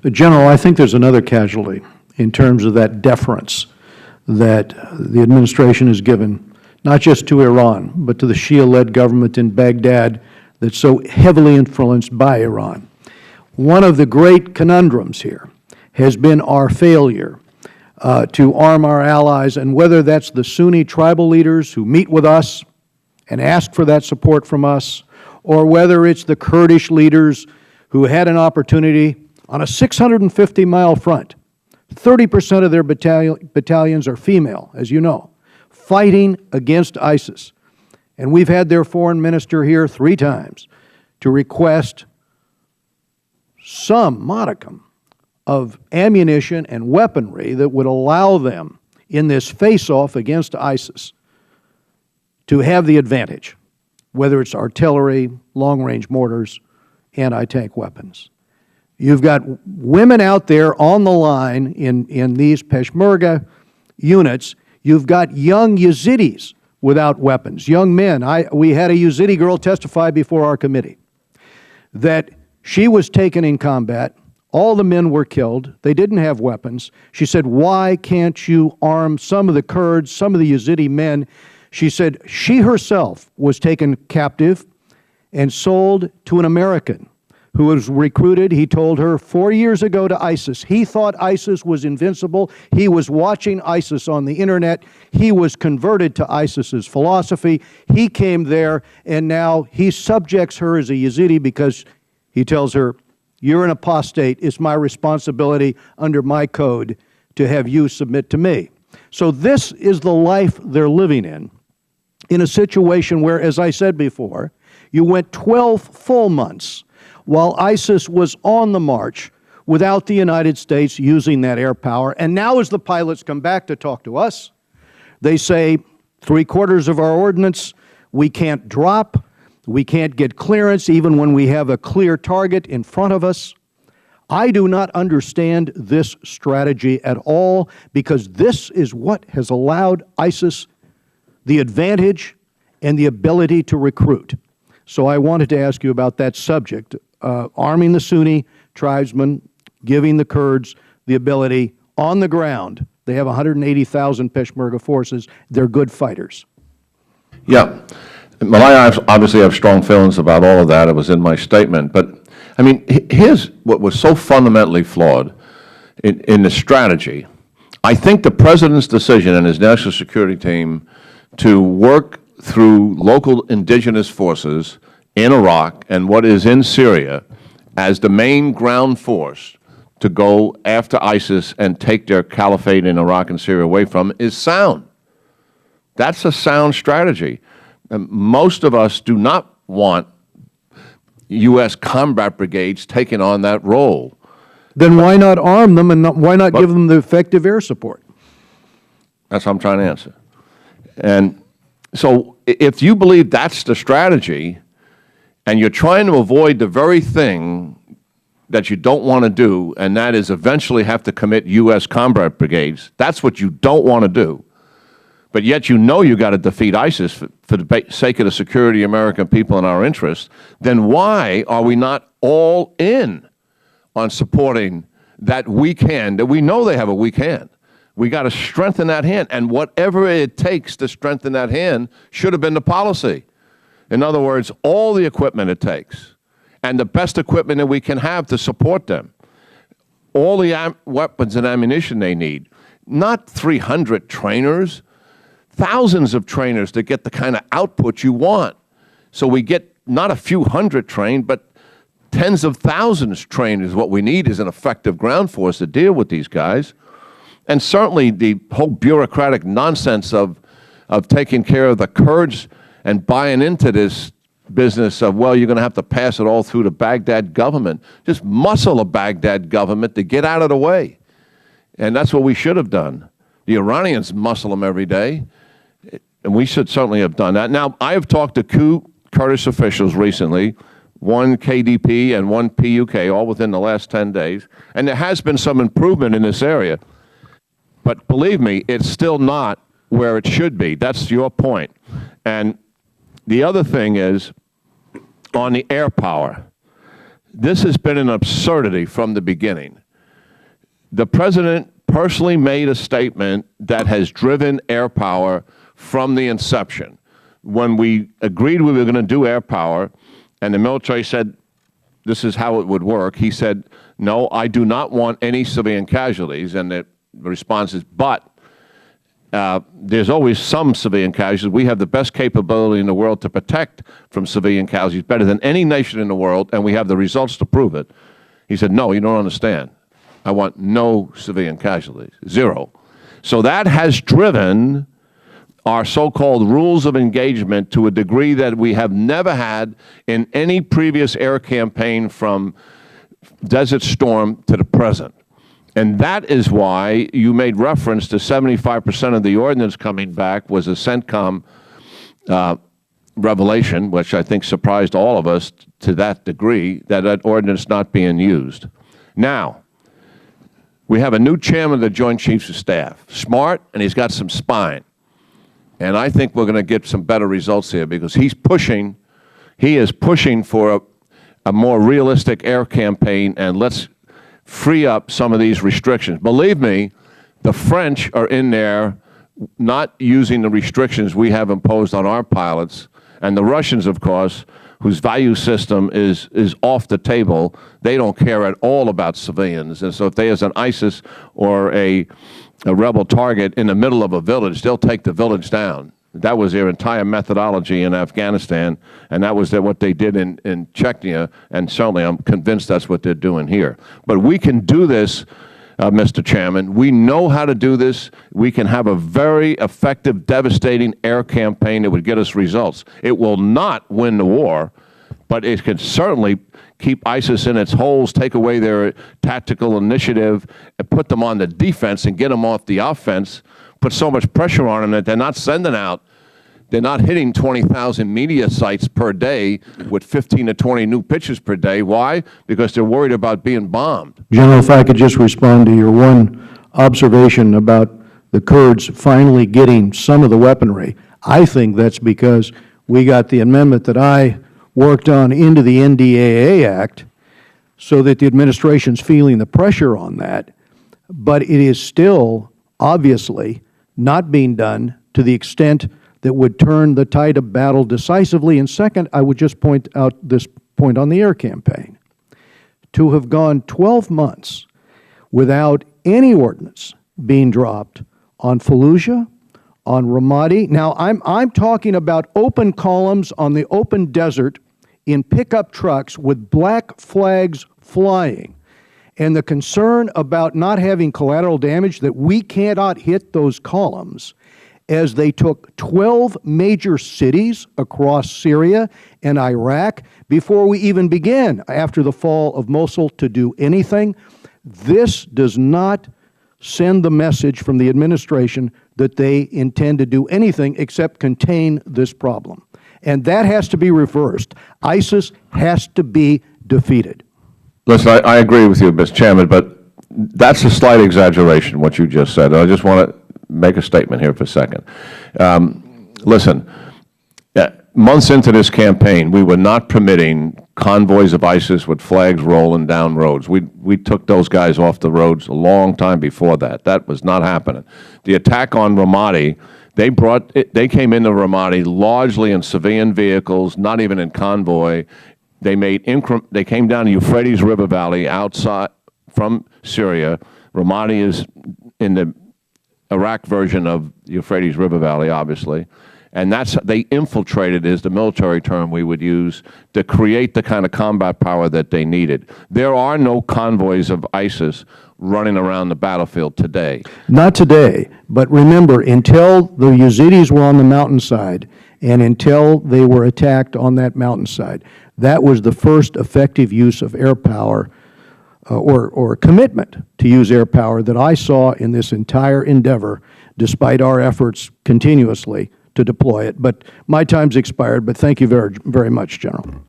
General, I think there's another casualty in terms of that deference that the administration has given, not just to Iran, but to the Shia-led government in Baghdad that's so heavily influenced by Iran. One of the great conundrums here has been our failure to arm our allies, and whether that's the Sunni tribal leaders who meet with us and ask for that support from us, or whether it's the Kurdish leaders who had an opportunity on a 650-mile front. 30% of their battalions are female, as you know, fighting against ISIS. And we've had their foreign minister here 3 times to request some modicum of ammunition and weaponry that would allow them in this face-off against ISIS to have the advantage, whether it's artillery, long-range mortars, anti-tank weapons. You've got women out there on the line in these Peshmerga units. You've got young Yazidis without weapons, young men. We had a Yazidi girl testify before our committee that she was taken in combat. All the men were killed. They didn't have weapons. She said, why can't you arm some of the Kurds, some of the Yazidi men? She said she herself was taken captive and sold to an American who was recruited, he told her, 4 years ago to ISIS. He thought ISIS was invincible. He was watching ISIS on the internet. He was converted to ISIS's philosophy. He came there, and now he subjects her as a Yazidi because he tells her, you're an apostate. It's my responsibility under my code to have you submit to me. So this is the life they're living in a situation where, as I said before, you went 12 full months while ISIS was on the march without the United States using that air power. And now as the pilots come back to talk to us, they say 3/4 of our ordnance we can't drop, we can't get clearance even when we have a clear target in front of us. I do not understand this strategy at all, because this is what has allowed ISIS the advantage and the ability to recruit. So I wanted to ask you about that subject, arming the Sunni tribesmen, giving the Kurds the ability on the ground. They have 180,000 Peshmerga forces. They're good fighters. Yeah. Well, I obviously have strong feelings about all of that. It was in my statement. But, I mean, here's what was so fundamentally flawed in the strategy. I think the President's decision and his national security team to work through local indigenous forces in Iraq and what is in Syria as the main ground force to go after ISIS and take their caliphate in Iraq and Syria away from is sound. That's a sound strategy. Most of us do not want U.S. combat brigades taking on that role. Then why not arm them, and why not give them the effective air support? That's what I'm trying to answer. And so if you believe that's the strategy, and you're trying to avoid the very thing that you don't want to do, and that is eventually have to commit U.S. combat brigades, that's what you don't want to do. But yet you know you got to defeat ISIS for the sake of the security of American people and our interests, then why are we not all in on supporting that weak hand, that we know they have a weak hand? We got to strengthen that hand, and whatever it takes to strengthen that hand should have been the policy. In other words, all the equipment it takes, and the best equipment that we can have to support them, all the weapons and ammunition they need, not 300 trainers, thousands of trainers to get the kind of output you want. So we get not a few hundred trained, but tens of thousands trained is what we need as an effective ground force to deal with these guys. And certainly the whole bureaucratic nonsense of taking care of the Kurds and buying into this business of, well, you're going to have to pass it all through the Baghdad government. Just muscle the Baghdad government to get out of the way. And that's what we should have done. The Iranians muscle them every day, and we should certainly have done that. Now, I have talked to 2 Kurdish officials recently, one KDP and one PUK, all within the last 10 days, and there has been some improvement in this area. But believe me, it's still not where it should be. That's your point. And the other thing is, on the air power, this has been an absurdity from the beginning. The President personally made a statement that has driven air power from the inception. When we agreed we were going to do air power, and the military said this is how it would work, he said, no, I do not want any civilian casualties. And the response is, but there's always some civilian casualties. We have the best capability in the world to protect from civilian casualties, better than any nation in the world, and we have the results to prove it. He said, no, you don't understand. I want no civilian casualties, zero. So that has driven our so-called rules of engagement to a degree that we have never had in any previous air campaign from Desert Storm to the present. And that is why you made reference to 75% of the ordnance coming back was a CENTCOM revelation, which I think surprised all of us to that degree, that ordnance not being used. Now, we have a new chairman of the Joint Chiefs of Staff, smart, and he's got some spine. And I think we're going to get some better results here because he is pushing for a more realistic air campaign, and let's free up some of these restrictions. Believe me, the French are in there not using the restrictions we have imposed on our pilots, and the Russians, of course, whose value system is off the table, they don't care at all about civilians. And so if there's an ISIS or a rebel target in the middle of a village, they'll take the village down. That was their entire methodology in Afghanistan, and that was what they did in Chechnya, and certainly I'm convinced that's what they're doing here. But we can do this, Mr. Chairman. We know how to do this. We can have a very effective, devastating air campaign that would get us results. It will not win the war, but it can certainly keep ISIS in its holes, take away their tactical initiative, and put them on the defense and get them off the offense, put so much pressure on them that they're not sending out, they're not hitting 20,000 media sites per day with 15 to 20 new pitches per day. Why? Because they're worried about being bombed. General, if I could just respond to your one observation about the Kurds finally getting some of the weaponry. I think that's because we got the amendment that I worked on into the NDAA Act so that the administration's feeling the pressure on that, but it is still obviously not being done to the extent that would turn the tide of battle decisively. And second, I would just point out this point on the air campaign. To have gone 12 months without any ordnance being dropped on Fallujah, on Ramadi. Now, I'm talking about open columns on the open desert in pickup trucks with black flags flying. And the concern about not having collateral damage, that we cannot hit those columns, as they took 12 major cities across Syria and Iraq before we even began, after the fall of Mosul, to do anything. This does not send the message from the administration that they intend to do anything except contain this problem. And that has to be reversed. ISIS has to be defeated. Listen, I agree with you, Mr. Chairman, but that's a slight exaggeration, what you just said. I just want to make a statement here for a second. Listen, months into this campaign, we were not permitting convoys of ISIS with flags rolling down roads. We took those guys off the roads a long time before that. That was not happening. The attack on Ramadi, they came into Ramadi largely in civilian vehicles, not even in convoy. They came down the Euphrates River Valley outside from Syria. Ramadi is in the Iraq version of the Euphrates River Valley, obviously. And they infiltrated, is the military term we would use, to create the kind of combat power that they needed. There are no convoys of ISIS running around the battlefield today. Not today, but remember, until the Yazidis were on the mountainside and until they were attacked on that mountainside, that was the first effective use of air power or commitment to use air power that I saw in this entire endeavor, despite our efforts continuously to deploy it. But my time's expired, but thank you very, very much, General.